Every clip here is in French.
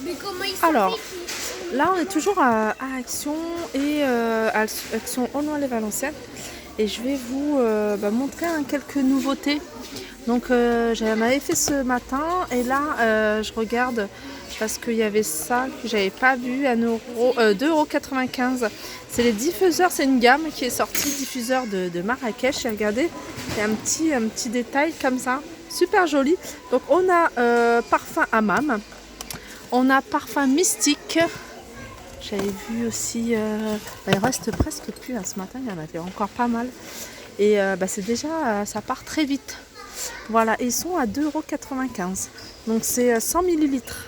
Mais comment il Alors, s'appelle? là, on est toujours à Action et à Action Aulnoy-les-Valenciennes. Et je vais vous montrer quelques nouveautés. Donc, j'en avais fait ce matin. Et là, je regarde parce qu'il y avait ça que j'avais pas vu, 2,95 €. C'est les diffuseurs, c'est une gamme qui est sortie, diffuseur de Marrakech. Et regardez, il y a un petit détail comme ça, super joli. Donc, on a parfum Hammam. On a parfum mystique. J'avais vu aussi. Il reste presque plus là, ce matin, il y en avait encore pas mal. Et c'est déjà, ça part très vite. Voilà, et ils sont à 2,95 €. Donc c'est 100 millilitres.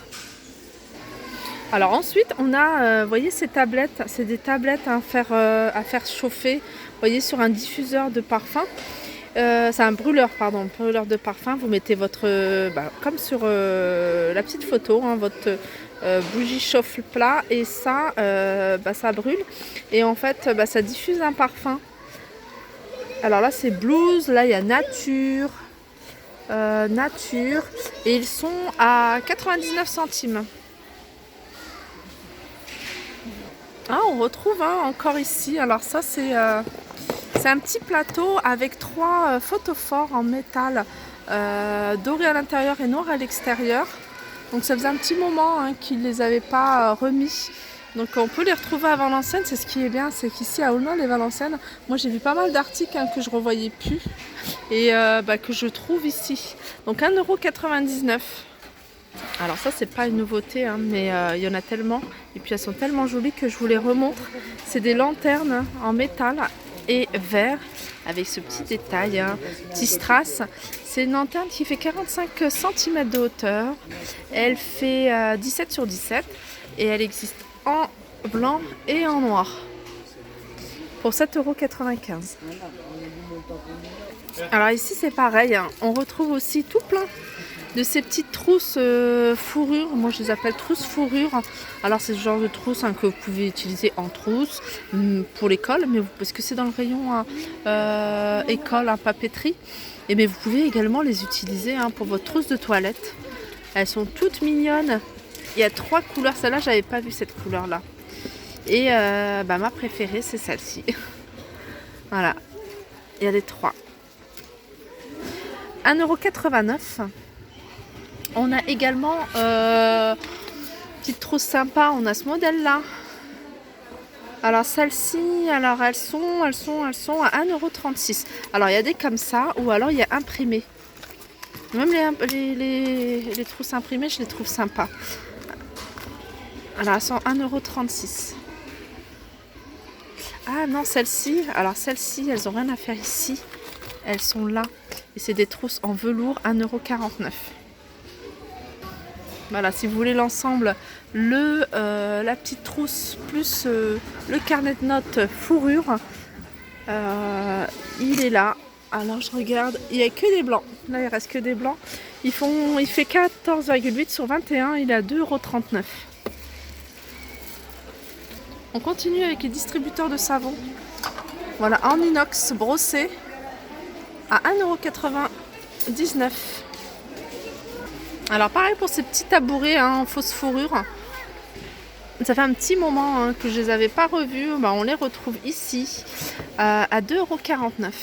Alors ensuite, on a, vous voyez ces tablettes, c'est des tablettes à faire chauffer, vous voyez, sur un diffuseur de parfum. C'est un brûleur, pardon, brûleur de parfum. Vous mettez votre, comme sur la petite photo, votre bougie chauffe plat et ça, ça brûle. Et en fait, ça diffuse un parfum. Alors là, c'est Blues, là il y a Nature, Nature, et ils sont à 99 centimes. Ah, on retrouve encore ici. Alors ça, c'est un petit plateau avec 3 photophores en métal doré à l'intérieur et noir à l'extérieur. Donc ça faisait un petit moment qu'ils ne les avaient pas remis. Donc on peut les retrouver à Valenciennes. C'est ce qui est bien, c'est qu'ici à Aulnoy-les-Valenciennes, moi j'ai vu pas mal d'articles que je ne revoyais plus et que je trouve ici. Donc 1,99 €. Alors ça, c'est pas une nouveauté, mais il y en a tellement. Et puis elles sont tellement jolies que je vous les remontre. C'est des lanternes en métal et vert avec ce petit détail, petit strass. C'est une lanterne qui fait 45 cm de hauteur. Elle fait 17 sur 17 et elle existe en blanc et en noir pour 7,95 €. Alors ici c'est pareil, on retrouve aussi tout plein de ces petites trousses fourrure. Moi je les appelle trousses fourrure. Alors c'est ce genre de trousse que vous pouvez utiliser en trousse pour l'école, mais parce que c'est dans le rayon école, papeterie. Et mais vous pouvez également les utiliser pour votre trousse de toilette. Elles sont toutes mignonnes. Il y a 3 couleurs. Celle-là, j'avais pas vu cette couleur-là. Et ma préférée, c'est celle-ci. Voilà. Il y a les 3. 1,89 €. On a également petite trousse sympa, on a ce modèle là. Alors celle-ci, alors elles sont à 1,36 €. Alors il y a des comme ça ou alors il y a imprimé. Même les trousses imprimées, je les trouve sympas. Alors elles sont 1,36 €. Ah non, celle-ci, alors celle-ci, elles n'ont rien à faire ici. Elles sont là. Et c'est des trousses en velours, 1,49 €. Voilà, si vous voulez l'ensemble, la petite trousse plus le carnet de notes fourrure, il est là. Alors je regarde, il n'y a que des blancs. Là il reste que des blancs. Il fait 14,8 sur 21, il est à 2,39 €. On continue avec les distributeurs de savon. Voilà, en inox brossé à 1,99 €. Alors pareil pour ces petits tabourets en fausse fourrure. Ça fait un petit moment que je les avais pas revus. On les retrouve ici à 2,49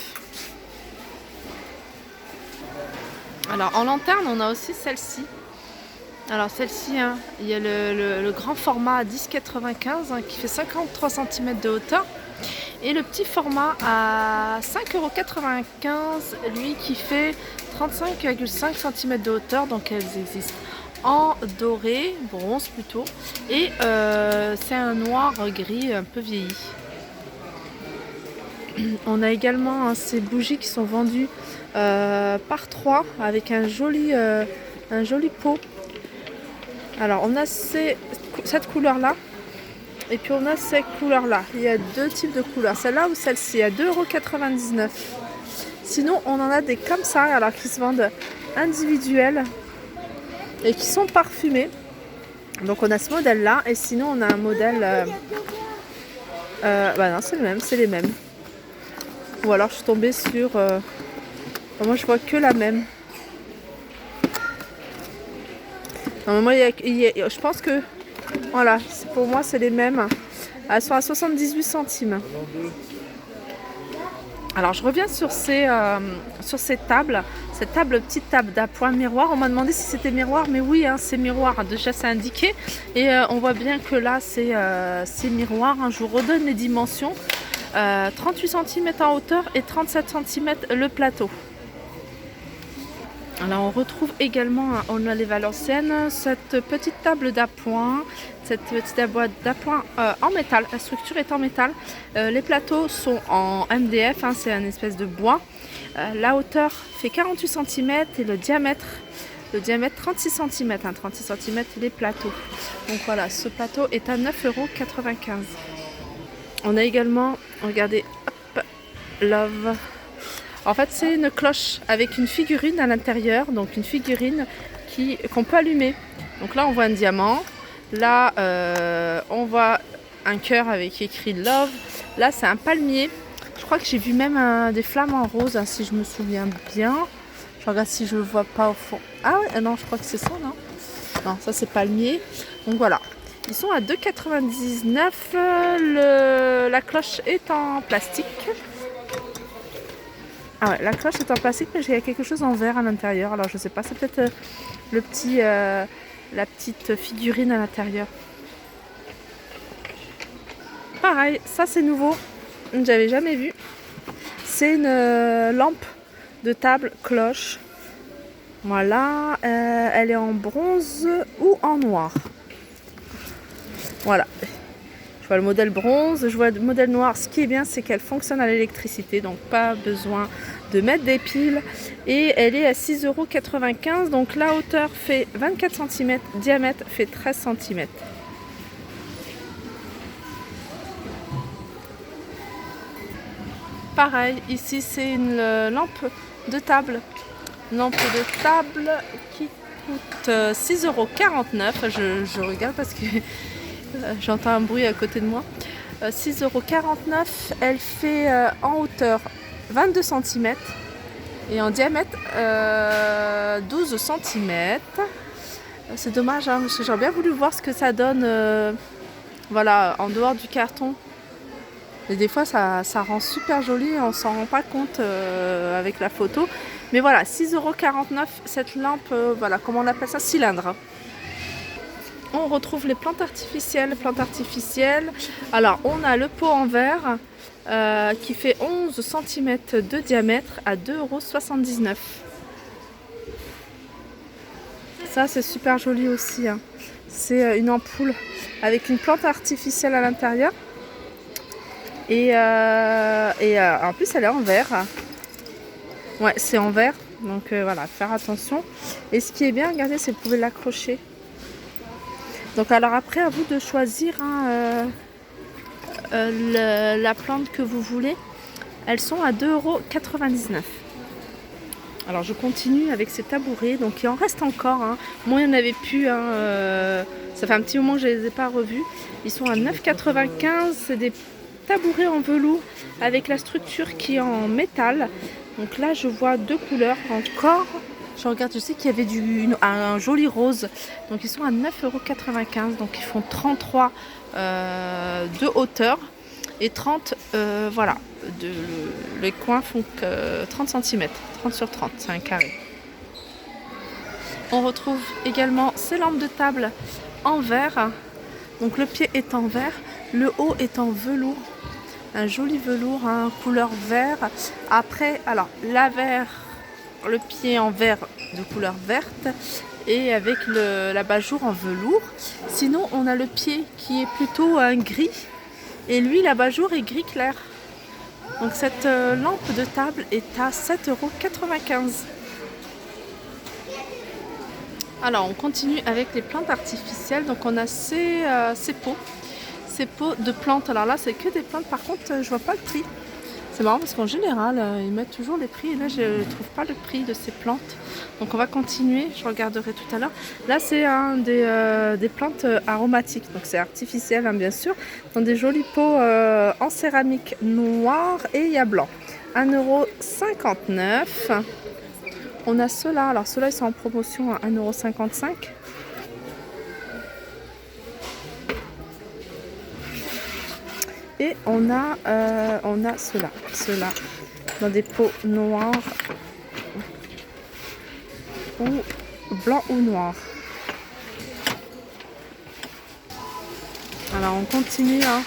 €. Alors en lanterne, on a aussi celle-ci. Alors celle-ci, il y a le grand format à 10,95 € qui fait 53 cm de hauteur. Et le petit format à 5,95 €, lui qui fait 35,5 cm de hauteur. Donc elles existent en doré, bronze plutôt. Et c'est un noir gris un peu vieilli. On a également ces bougies qui sont vendues par 3 avec un joli pot. Alors on a cette couleur là. Et puis on a cette couleur là. Il y a 2 types de couleurs. Celle-là ou celle-ci à 2,99 €. Sinon on en a des comme ça, alors qui se vendent individuels et qui sont parfumés. Donc on a ce modèle là. Et sinon on a un modèle non, c'est le même, c'est les mêmes. Ou alors je suis tombée sur moi je vois que la même. Normalement, je pense que voilà, pour moi, c'est les mêmes. Elles sont à 78 centimes. Alors, je reviens sur ces tables. Cette petite table d'appoint miroir. On m'a demandé si c'était miroir, mais oui, hein, c'est miroir. Déjà, c'est indiqué. Et on voit bien que là, c'est miroir. Hein. Je vous redonne les dimensions. 38 cm en hauteur et 37 cm le plateau. Alors on retrouve également à Aulnoy-les-Valenciennes cette petite table d'appoint, cette petite table d'appoint en métal. La structure est en métal. Les plateaux sont en MDF, hein, c'est une espèce de bois. La hauteur fait 48 cm et le diamètre 36 cm. Hein, 36 cm les plateaux. Donc voilà, ce plateau est à 9,95 €. On a également, regardez, hop, Love. En fait, c'est une cloche avec une figurine à l'intérieur, donc une figurine qu'on peut allumer. Donc là, on voit un diamant. Là, on voit un cœur avec écrit Love. Là, c'est un palmier. Je crois que j'ai vu même des flammes en rose, hein, si je me souviens bien. Je regarde si je le vois pas au fond. Ah ouais, non, je crois que c'est ça, non? Non, ça c'est palmier. Donc voilà. Ils sont à 2,99 €. La cloche est en plastique. Ah ouais, la cloche est en plastique, mais il y a quelque chose en verre à l'intérieur. Alors je sais pas, c'est peut-être la petite figurine à l'intérieur. Pareil, ça c'est nouveau. J'avais jamais vu. C'est une lampe de table cloche. Voilà, elle est en bronze ou en noir. Voilà. Je vois le modèle bronze, je vois le modèle noir. Ce qui est bien, c'est qu'elle fonctionne à l'électricité, donc pas besoin de mettre des piles. Et elle est à 6,95 €. Donc la hauteur fait 24 cm, diamètre fait 13 cm. Pareil, ici c'est une lampe de table. Une lampe de table qui coûte 6,49 €. Je regarde parce que j'entends un bruit à côté de moi. 6,49 €. Elle fait en hauteur 22 cm et en diamètre 12 cm. C'est dommage, hein, parce que j'aurais bien voulu voir ce que ça donne voilà, en dehors du carton. Et des fois, ça rend super joli et on s'en rend pas compte avec la photo. Mais voilà, 6,49 € cette lampe, voilà, comment on appelle ça, cylindre. On retrouve les plantes artificielles. Alors, on a le pot en verre qui fait 11 cm de diamètre à 2,79 €. Ça, c'est super joli aussi. Hein. C'est une ampoule avec une plante artificielle à l'intérieur. Et en plus, elle est en verre. Ouais, c'est en verre. Donc voilà, faire attention. Et ce qui est bien, regardez, c'est que vous pouvez l'accrocher. Donc alors après, à vous de choisir hein, la plante que vous voulez. Elles sont à 2,99 €. Alors je continue avec ces tabourets. Donc il en reste encore. Hein. Moi, il y en avait plus. Hein, ça fait un petit moment que je ne les ai pas revus. Ils sont à 9,95 €. C'est des tabourets en velours avec la structure qui est en métal. Donc là, je vois deux couleurs encore. Je regarde, je sais qu'il y avait un joli rose. Donc ils sont à 9,95 €. Donc ils font 33 de hauteur et 30, voilà. Les coins font 30 cm. 30 sur 30, c'est un carré. On retrouve également ces lampes de table en verre. Donc le pied est en verre, le haut est en velours. Un joli velours, hein, couleur vert. Après, alors le pied en verre de couleur verte et avec l'abat-jour en velours. Sinon, on a le pied qui est plutôt un gris et lui, l'abat-jour est gris clair. Donc cette lampe de table est à 7,95 €. Alors, on continue avec les plantes artificielles. Donc on a ces pots. Ces pots de plantes. Alors là, c'est que des plantes. Par contre, je vois pas le prix. C'est marrant parce qu'en général, ils mettent toujours les prix. Et là, je ne trouve pas le prix de ces plantes. Donc on va continuer. Je regarderai tout à l'heure. Là, c'est des plantes aromatiques. Donc c'est artificiel, hein, bien sûr. Dans des jolis pots en céramique noire et il y a blanc. 1,59 €. On a ceux-là. Alors ceux-là, ils sont en promotion à 1,55 €. Et on a ceux-là dans des pots noirs ou blanc ou noir. Alors on continue hein.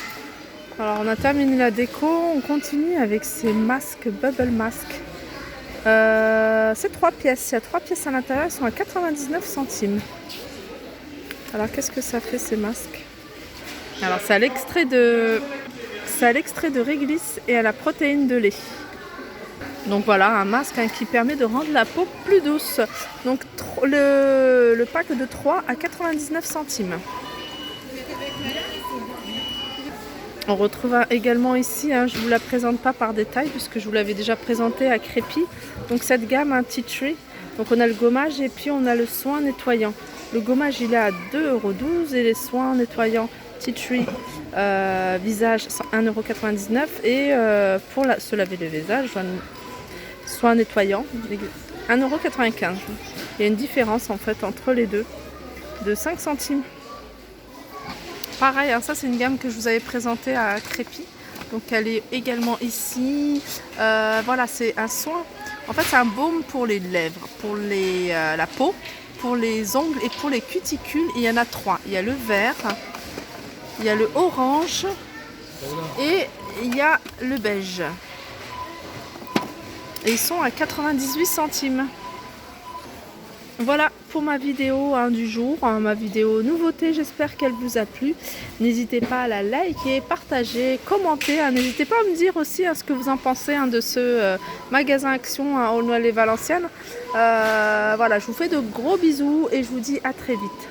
Alors on a terminé la déco, on continue avec ces masques Bubble Mask. C'est 3 pièces, il y a 3 pièces à l'intérieur, elles sont à 99 centimes. Alors qu'est-ce que ça fait ces masques? Alors c'est à l'extrait de réglisse et à la protéine de lait. Donc voilà, un masque hein, qui permet de rendre la peau plus douce. Donc le pack de 3 à 99 centimes. On retrouve également ici, hein, je ne vous la présente pas par détail puisque je vous l'avais déjà présenté à Crépy. Donc cette gamme, un Tea Tree. Donc on a le gommage et puis on a le soin nettoyant. Le gommage il est à 2,12 € et les soins nettoyants Tea Tree visage 1,99 € et pour se laver le visage, soin nettoyant 1,95 €. Il y a une différence en fait entre les deux de 5 centimes. Pareil, hein, ça c'est une gamme que je vous avais présentée à Crépy. Donc elle est également ici. Voilà, c'est un soin. En fait, c'est un baume pour les lèvres, pour la peau, pour les ongles et pour les cuticules. Il y en a 3. Il y a le vert, il y a le orange et il y a le beige. Et ils sont à 98 centimes. Voilà pour ma vidéo hein, du jour, hein, ma vidéo nouveauté, j'espère qu'elle vous a plu. N'hésitez pas à la liker, partager, commenter. Hein. N'hésitez pas à me dire aussi hein, ce que vous en pensez hein, de ce magasin Action à Aulnoy-les-Valenciennes. Voilà, je vous fais de gros bisous et je vous dis à très vite.